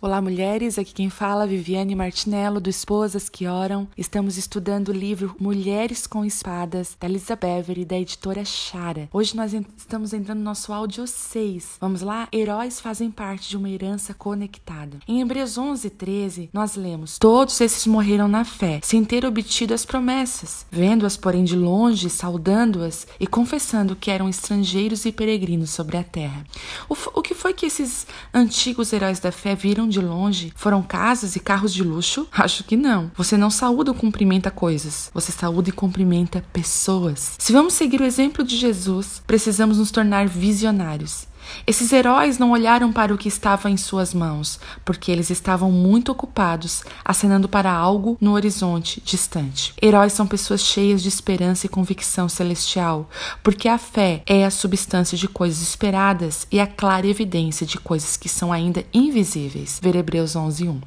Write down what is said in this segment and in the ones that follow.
Olá, mulheres, aqui quem fala é Viviane Martinello, do Esposas que Oram. Estamos estudando o livro Mulheres com Espadas, da Lisa Beverly, da editora Chara. Hoje nós estamos entrando no nosso áudio 6. Vamos lá? Heróis fazem parte de uma herança conectada. Em Hebreus 11:13, nós lemos: todos esses morreram na fé, sem ter obtido as promessas, vendo-as, porém, de longe, saudando-as e confessando que eram estrangeiros e peregrinos sobre a terra. O que foi que esses antigos heróis da fé viram de longe? Foram casas e carros de luxo? Acho que não. Você não saúda ou cumprimenta coisas. Você saúda e cumprimenta pessoas. Se vamos seguir o exemplo de Jesus, precisamos nos tornar visionários. Esses heróis não olharam para o que estava em suas mãos, porque eles estavam muito ocupados, acenando para algo no horizonte distante. Heróis são pessoas cheias de esperança e convicção celestial, porque a fé é a substância de coisas esperadas e a clara evidência de coisas que são ainda invisíveis. Ver Hebreus 11:1.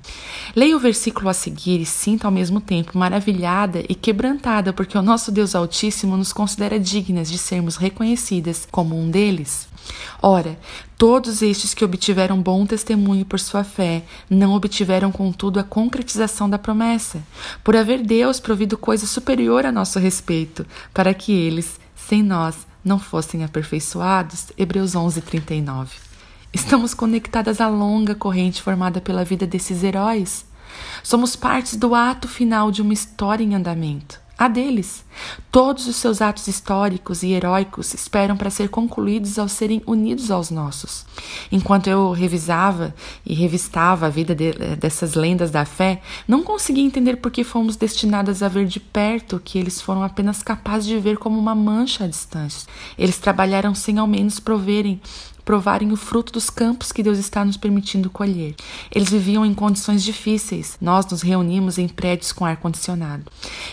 Leia o versículo a seguir e sinta ao mesmo tempo maravilhada e quebrantada, porque o nosso Deus Altíssimo nos considera dignas de sermos reconhecidas como um deles. Ora, todos estes que obtiveram bom testemunho por sua fé, não obtiveram, contudo, a concretização da promessa, por haver Deus provido coisa superior a nosso respeito, para que eles, sem nós, não fossem aperfeiçoados. Hebreus 11:39. Estamos conectadas à longa corrente formada pela vida desses heróis. Somos partes do ato final de uma história em andamento. A deles. Todos os seus atos históricos e heróicos esperam para ser concluídos ao serem unidos aos nossos. Enquanto eu revisava e revistava a vida dessas lendas da fé, não conseguia entender por que fomos destinadas a ver de perto o que eles foram apenas capazes de ver como uma mancha à distância. Eles trabalharam sem ao menos provarem o fruto dos campos que Deus está nos permitindo colher. Eles viviam em condições difíceis. Nós nos reunimos em prédios com ar-condicionado.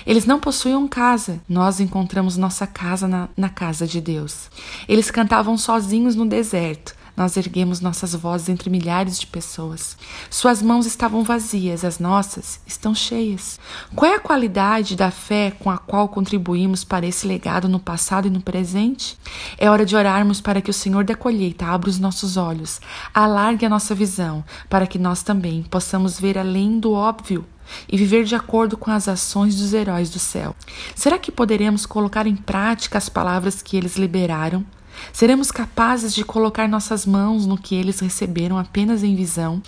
Eles não possuíam casa. Nós encontramos nossa casa na casa de Deus. Eles cantavam sozinhos no deserto. Nós erguemos nossas vozes entre milhares de pessoas. Suas mãos estavam vazias, as nossas estão cheias. Qual é a qualidade da fé com a qual contribuímos para esse legado no passado e no presente? É hora de orarmos para que o Senhor da colheita abra os nossos olhos, alargue a nossa visão, para que nós também possamos ver além do óbvio e viver de acordo com as ações dos heróis do céu. Será que poderemos colocar em prática as palavras que eles liberaram? Seremos capazes de colocar nossas mãos no que eles receberam apenas em visão?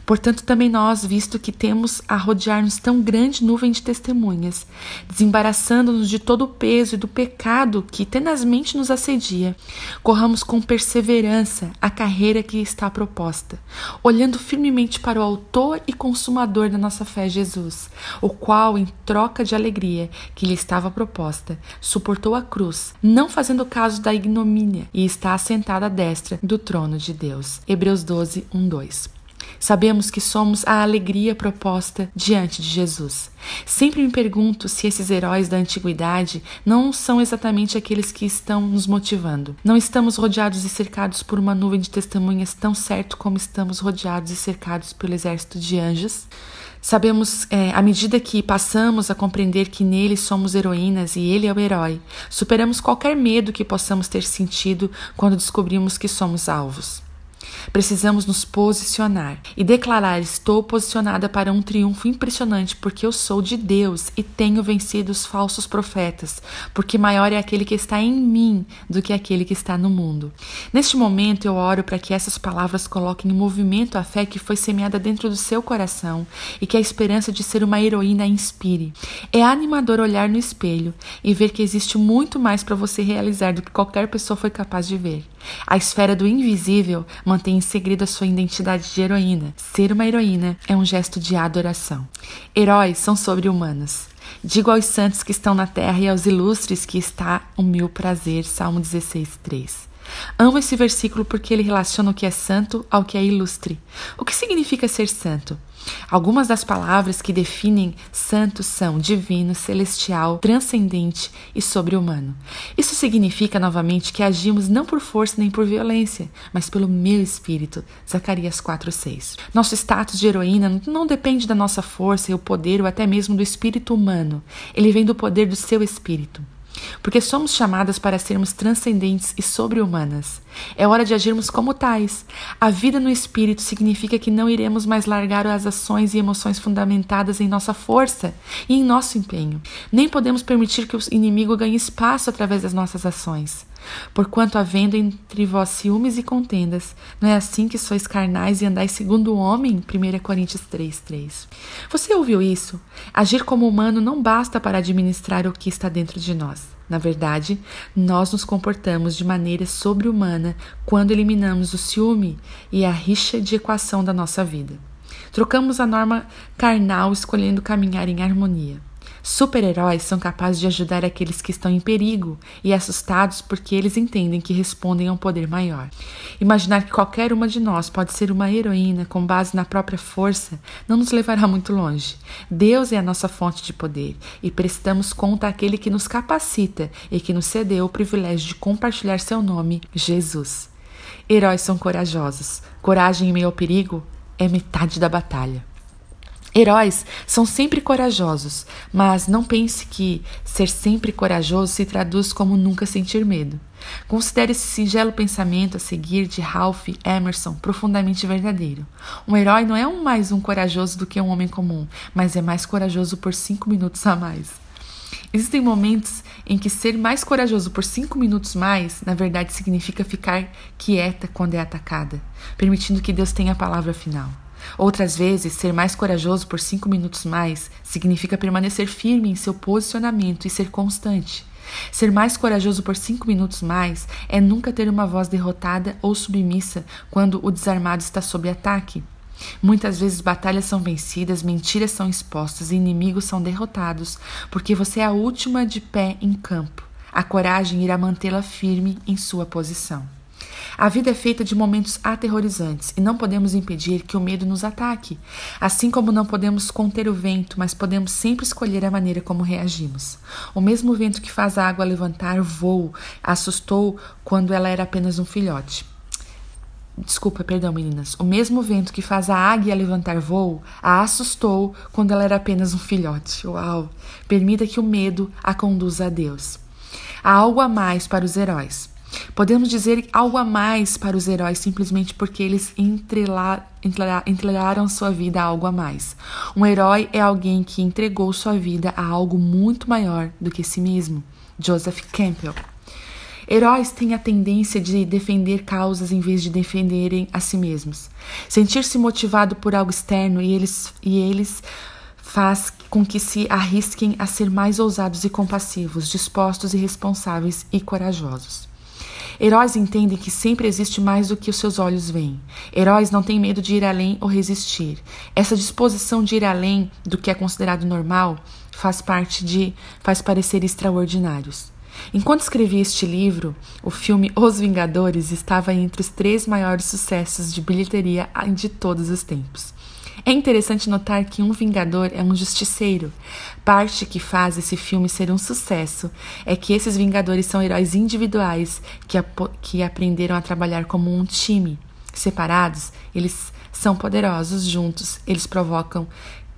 Portanto, também nós, visto que temos a rodear-nos tão grande nuvem de testemunhas, desembaraçando-nos de todo o peso e do pecado que tenazmente nos assedia, corramos com perseverança a carreira que está proposta, olhando firmemente para o autor e consumador da nossa fé, Jesus, o qual, em troca de alegria que lhe estava proposta, suportou a cruz, não fazendo caso da ignomínia, e está assentado à destra do trono de Deus. Hebreus 12:1-2. Sabemos que somos a alegria proposta diante de Jesus. Sempre me pergunto se esses heróis da antiguidade não são exatamente aqueles que estão nos motivando. Não estamos rodeados e cercados por uma nuvem de testemunhas tão certo como estamos rodeados e cercados pelo exército de anjos? Sabemos, à medida que passamos a compreender que nele somos heroínas e ele é o herói, superamos qualquer medo que possamos ter sentido quando descobrimos que somos alvos. Precisamos nos posicionar e declarar: estou posicionada para um triunfo impressionante, porque eu sou de Deus e tenho vencido os falsos profetas, porque maior é aquele que está em mim do que aquele que está no mundo. Neste momento eu oro para que essas palavras coloquem em movimento a fé que foi semeada dentro do seu coração e que a esperança de ser uma heroína a inspire. É animador olhar no espelho e ver que existe muito mais para você realizar do que qualquer pessoa foi capaz de ver. A esfera do invisível mantém em segredo a sua identidade de heroína. Ser uma heroína é um gesto de adoração. Heróis são sobre-humanos. Digo aos santos que estão na terra e aos ilustres que está o meu prazer. Salmo 16:3. Amo esse versículo porque ele relaciona o que é santo ao que é ilustre. O que significa ser santo? Algumas das palavras que definem santo são divino, celestial, transcendente e sobre-humano. Isso significa, novamente, que agimos não por força nem por violência, mas pelo meu espírito. Zacarias 4:6. Nosso status de heroína não depende da nossa força e o poder ou até mesmo do espírito humano. Ele vem do poder do seu espírito. Porque somos chamadas para sermos transcendentes e sobre-humanas. É hora de agirmos como tais. A vida no Espírito significa que não iremos mais largar as ações e emoções fundamentadas em nossa força e em nosso empenho. Nem podemos permitir que o inimigo ganhe espaço através das nossas ações. Porquanto havendo entre vós ciúmes e contendas, não é assim que sois carnais e andais segundo o homem? 1 Coríntios 3:3. Você ouviu isso? Agir como humano não basta para administrar o que está dentro de nós. Na verdade, nós nos comportamos de maneira sobre-humana quando eliminamos o ciúme e a rixa de equação da nossa vida. Trocamos a norma carnal escolhendo caminhar em harmonia. Super-heróis são capazes de ajudar aqueles que estão em perigo e assustados porque eles entendem que respondem a um poder maior. Imaginar que qualquer uma de nós pode ser uma heroína com base na própria força não nos levará muito longe. Deus é a nossa fonte de poder e prestamos conta àquele que nos capacita e que nos cedeu o privilégio de compartilhar seu nome, Jesus. Heróis são corajosos. Coragem em meio ao perigo é metade da batalha. Heróis são sempre corajosos, mas não pense que ser sempre corajoso se traduz como nunca sentir medo. Considere esse singelo pensamento a seguir de Ralph Emerson profundamente verdadeiro. Um herói não é mais um corajoso do que um homem comum, mas é mais corajoso por 5 minutos a mais. Existem momentos em que ser mais corajoso por 5 minutos mais, na verdade, significa ficar quieta quando é atacada, permitindo que Deus tenha a palavra final. Outras vezes, ser mais corajoso por 5 minutos mais significa permanecer firme em seu posicionamento e ser constante. Ser mais corajoso por 5 minutos mais é nunca ter uma voz derrotada ou submissa quando o desarmado está sob ataque. Muitas vezes batalhas são vencidas, mentiras são expostas e inimigos são derrotados, porque você é a última de pé em campo. A coragem irá mantê-la firme em sua posição. A vida é feita de momentos aterrorizantes e não podemos impedir que o medo nos ataque. Assim como não podemos conter o vento, mas podemos sempre escolher a maneira como reagimos. O mesmo vento que faz a água levantar voo assustou quando ela era apenas um filhote. Meninas. O mesmo vento que faz a águia levantar voo a assustou quando ela era apenas um filhote. Uau! Permita que o medo a conduza a Deus. Há algo a mais para os heróis. Podemos dizer algo a mais para os heróis simplesmente porque eles entregaram sua vida a algo a mais. Um herói é alguém que entregou sua vida a algo muito maior do que si mesmo. Joseph Campbell. Heróis têm a tendência de defender causas em vez de defenderem a si mesmos. Sentir-se motivado por algo externo e eles faz com que se arrisquem a ser mais ousados e compassivos, dispostos e responsáveis e corajosos. Heróis entendem que sempre existe mais do que os seus olhos veem. Heróis não têm medo de ir além ou resistir. Essa disposição de ir além do que é considerado normal faz parecer extraordinários. Enquanto escrevi este livro, o filme Os Vingadores estava entre os 3 maiores sucessos de bilheteria de todos os tempos. É interessante notar que um vingador é um justiceiro. Parte que faz esse filme ser um sucesso é que esses vingadores são heróis individuais que aprenderam a trabalhar como um time. Separados, eles são poderosos, juntos, eles provocam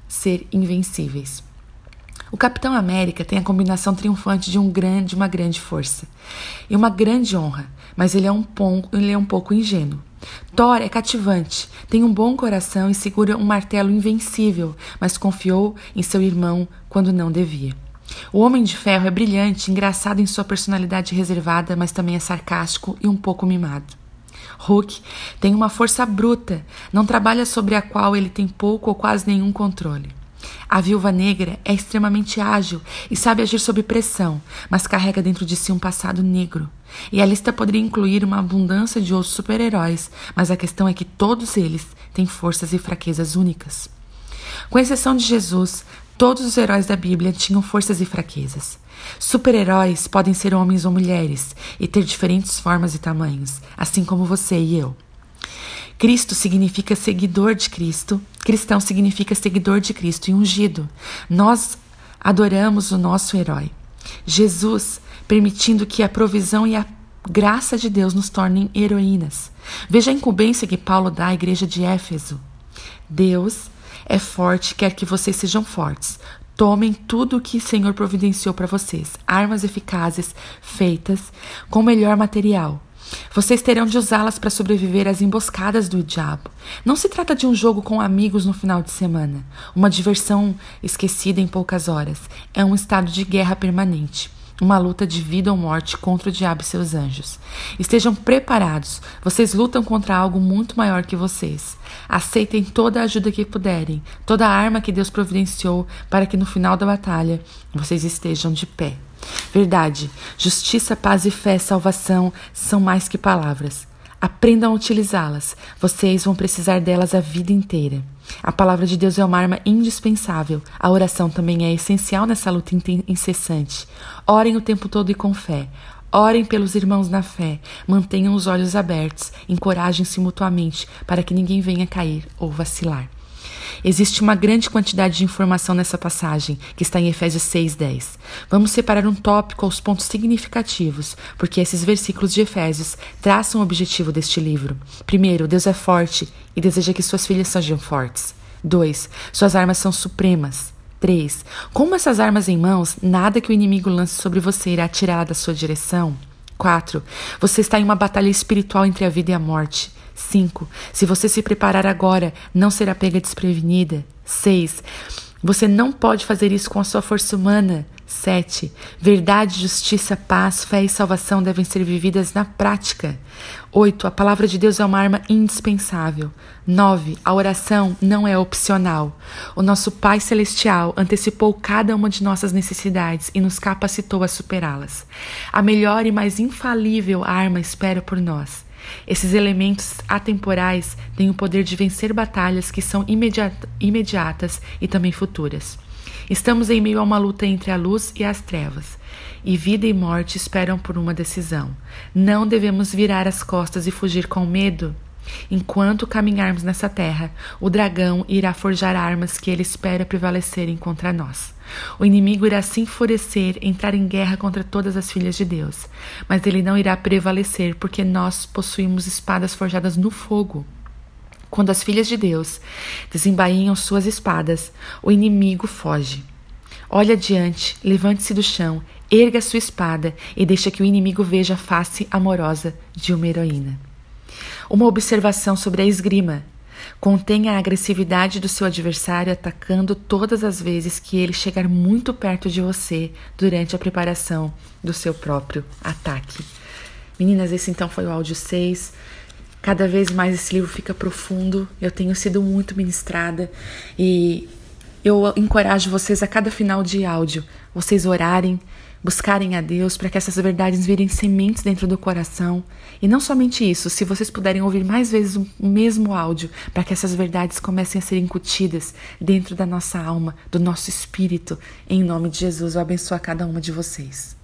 ser invencíveis. O Capitão América tem a combinação triunfante de uma grande força e uma grande honra, mas ele é um pouco ingênuo. Thor é cativante, tem um bom coração e segura um martelo invencível, mas confiou em seu irmão quando não devia. O Homem de Ferro é brilhante, engraçado em sua personalidade reservada, mas também é sarcástico e um pouco mimado. Hulk tem uma força bruta, não trabalha sobre a qual ele tem pouco ou quase nenhum controle. A Viúva Negra é extremamente ágil e sabe agir sob pressão, mas carrega dentro de si um passado negro. E a lista poderia incluir uma abundância de outros super-heróis, mas a questão é que todos eles têm forças e fraquezas únicas. Com exceção de Jesus, todos os heróis da Bíblia tinham forças e fraquezas. Super-heróis podem ser homens ou mulheres e ter diferentes formas e tamanhos, assim como você e eu. Cristo significa seguidor de Cristo, cristão significa seguidor de Cristo e ungido. Nós adoramos o nosso herói, Jesus, permitindo que a provisão e a graça de Deus nos tornem heroínas. Veja a incumbência que Paulo dá à igreja de Éfeso. Deus é forte, quer que vocês sejam fortes. Tomem tudo o que o Senhor providenciou para vocês, armas eficazes, feitas com o melhor material. Vocês terão de usá-las para sobreviver às emboscadas do diabo. Não se trata de um jogo com amigos no final de semana, uma diversão esquecida em poucas horas. É um estado de guerra permanente, uma luta de vida ou morte contra o diabo e seus anjos. Estejam preparados, vocês lutam contra algo muito maior que vocês. Aceitem toda a ajuda que puderem, toda a arma que Deus providenciou para que no final da batalha vocês estejam de pé. Verdade, justiça, paz e fé, salvação são mais que palavras. Aprendam a utilizá-las. Vocês vão precisar delas a vida inteira. A palavra de Deus é uma arma indispensável. A oração também é essencial nessa luta incessante. Orem o tempo todo e com fé. Orem pelos irmãos na fé. Mantenham os olhos abertos. Encorajem-se mutuamente para que ninguém venha cair ou vacilar. Existe uma grande quantidade de informação nessa passagem, que está em Efésios 6:10. Vamos separar um tópico aos pontos significativos, porque esses versículos de Efésios traçam o objetivo deste livro. Primeiro, Deus é forte e deseja que suas filhas sejam fortes. 2. Suas armas são supremas. 3. Como essas armas em mãos, nada que o inimigo lance sobre você irá tirá-la da sua direção. 4. Você está em uma batalha espiritual entre a vida e a morte. 5. Se você se preparar agora, não será pega desprevenida. 6. Você não pode fazer isso com a sua força humana. 7. Verdade, justiça, paz, fé e salvação devem ser vividas na prática. 8. A palavra de Deus é uma arma indispensável. 9. A oração não é opcional. O nosso Pai Celestial antecipou cada uma de nossas necessidades e nos capacitou a superá-las. A melhor e mais infalível arma espera por nós. Esses elementos atemporais têm o poder de vencer batalhas que são imediatas e também futuras. Estamos em meio a uma luta entre a luz e as trevas, e vida e morte esperam por uma decisão. Não devemos virar as costas e fugir com medo. Enquanto caminharmos nessa terra, o dragão irá forjar armas que ele espera prevalecerem contra nós. O inimigo irá se enfurecer, entrar em guerra contra todas as filhas de Deus, mas ele não irá prevalecer porque nós possuímos espadas forjadas no fogo. Quando as filhas de Deus desembainham suas espadas, o inimigo foge. Olhe adiante, levante-se do chão, erga sua espada e deixa que o inimigo veja a face amorosa de uma heroína. Uma observação sobre a esgrima. Contenha a agressividade do seu adversário atacando todas as vezes que ele chegar muito perto de você durante a preparação do seu próprio ataque. Meninas, esse então foi o áudio 6. Cada vez mais esse livro fica profundo. Eu tenho sido muito ministrada e eu encorajo vocês a cada final de áudio, vocês orarem, buscarem a Deus para que essas verdades virem sementes dentro do coração. E não somente isso, se vocês puderem ouvir mais vezes o mesmo áudio, para que essas verdades comecem a ser incutidas dentro da nossa alma, do nosso espírito. Em nome de Jesus, eu abençoo a cada uma de vocês.